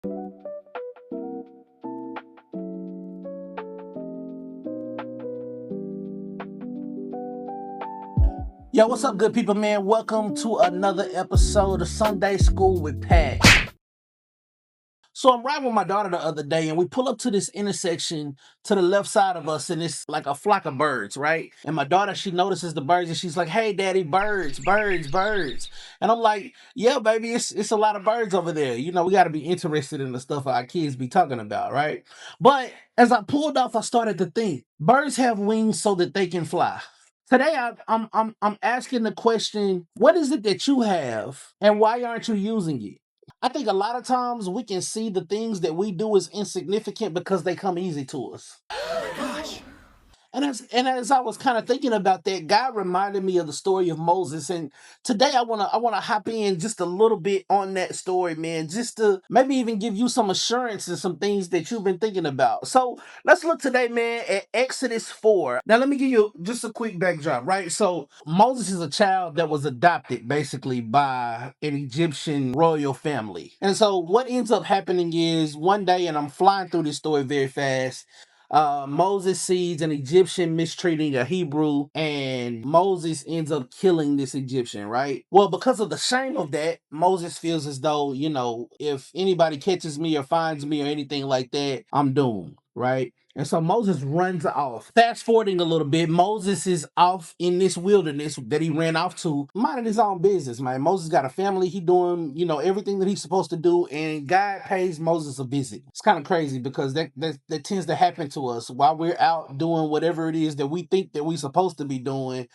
Yo, what's up, good people, man? Welcome to another episode of Sunday School with Pat. So I'm riding with my daughter the other day, and we pull up to this intersection to the left side of us, and it's like a flock of birds, right? And my daughter, she notices the birds, and she's like, "Hey, Daddy, birds, birds, birds." And I'm like, "Yeah, baby, it's a lot of birds over there. You know, we got to be interested in the stuff our kids be talking about, right?" But as I pulled off, I started to think, birds have wings so that they can fly. Today, I'm asking the question: what is it that you have, and why aren't you using it? I think a lot of times we can see the things that we do as insignificant because they come easy to us. And as I was kind of thinking about that, God reminded me of the story of Moses. And today I wanna hop in just a little bit on that story, man, just to maybe even give you some assurance and some things that you've been thinking about. So let's look today, man, at Exodus 4. Now let me give you just a quick backdrop, right? So Moses is a child that was adopted basically by an Egyptian royal family. And so what ends up happening is one day, and I'm flying through this story very fast, Moses sees an Egyptian mistreating a Hebrew, and Moses ends up killing this Egyptian, right? Well, because of the shame of that, Moses feels as though, if anybody catches me or finds me or anything like that, I'm doomed, right? And so Moses runs off. Fast forwarding a little bit, Moses is off in this wilderness that he ran off to, minding his own business, man. Moses got a family. He doing, everything that he's supposed to do, and God pays Moses a visit. It's kind of crazy because that tends to happen to us while we're out doing whatever it is that we think that we're supposed to be doing.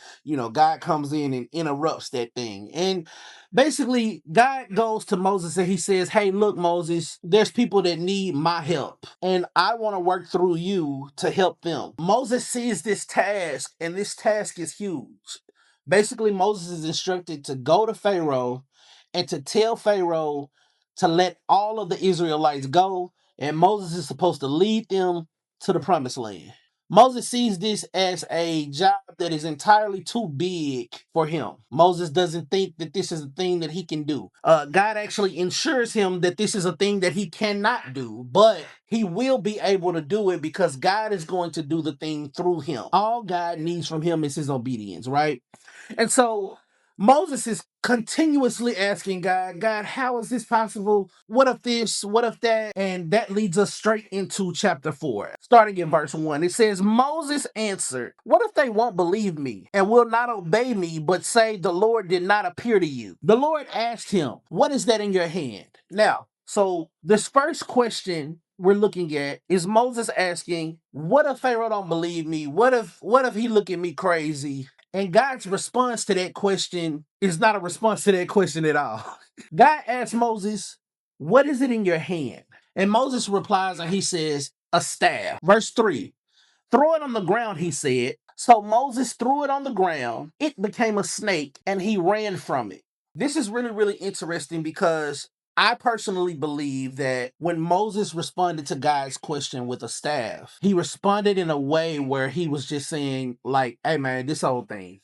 God comes in and interrupts that thing. And basically, God goes to Moses and he says, "Hey, look, Moses, there's people that need my help, and I want to work through you to help them." Moses sees this task, and this task is huge. Basically, Moses is instructed to go to Pharaoh and to tell Pharaoh to let all of the Israelites go, and Moses is supposed to lead them to the promised land. Moses sees this as a job that is entirely too big for him. Moses doesn't think that this is a thing that he can do. God actually ensures him that this is a thing that he cannot do, but he will be able to do it because God is going to do the thing through him. All God needs from him is his obedience, right? And so Moses is continuously asking God, how is this possible? What if this? What if that? And that leads us straight into chapter 4, starting in verse 1. It says, Moses answered, "What if they won't believe me and will not obey me, but say the Lord did not appear to you?" The Lord asked him, "What is that in your hand?" Now, so this first question we're looking at is Moses asking, what if Pharaoh don't believe me? What if he look at me crazy? And God's response to that question is not a response to that question at all. God asks Moses, "What is it in your hand?" And Moses replies and he says, "A staff." Verse 3, "Throw it on the ground," he said. So Moses threw it on the ground. It became a snake and he ran from it. This is really, really interesting because I personally believe that when Moses responded to God's question with a staff, he responded in a way where he was just saying, like, "Hey, man, this whole thing,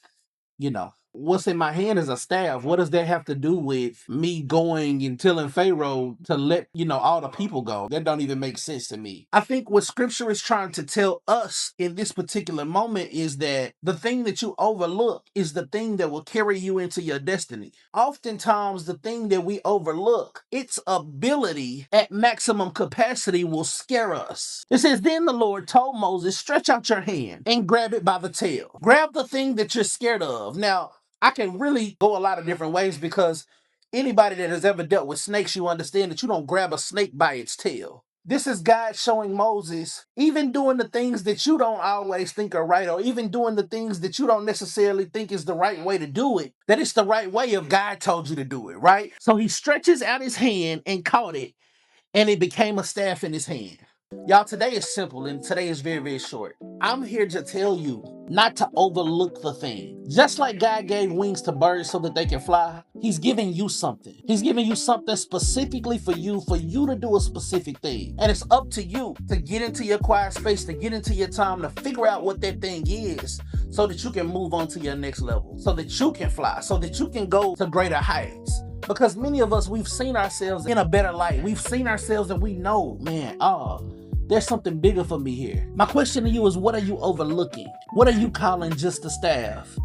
what's in my hand is a staff. What does that have to do with me going and telling Pharaoh to let, all the people go? That don't even make sense to me." I think what scripture is trying to tell us in this particular moment is that the thing that you overlook is the thing that will carry you into your destiny. Oftentimes, the thing that we overlook, its ability at maximum capacity will scare us. It says, "Then the Lord told Moses, stretch out your hand and grab it by the tail." Grab the thing that you're scared of. Now, I can really go a lot of different ways because anybody that has ever dealt with snakes, you understand that you don't grab a snake by its tail. This is God showing Moses, even doing the things that you don't always think are right, or even doing the things that you don't necessarily think is the right way to do it, that it's the right way if God told you to do it, right? So he stretches out his hand and caught it, and it became a staff in his hand. Y'all, today is simple and today is very, very short. I'm here to tell you not to overlook the thing. Just like God gave wings to birds so that they can fly, he's giving you something. He's giving you something specifically for you to do a specific thing. And it's up to you to get into your quiet space, to get into your time, to figure out what that thing is so that you can move on to your next level, so that you can fly, so that you can go to greater heights. Because many of us, we've seen ourselves in a better light. We've seen ourselves and we know, man, there's something bigger for me here. My question to you is, what are you overlooking? What are you calling just the staff?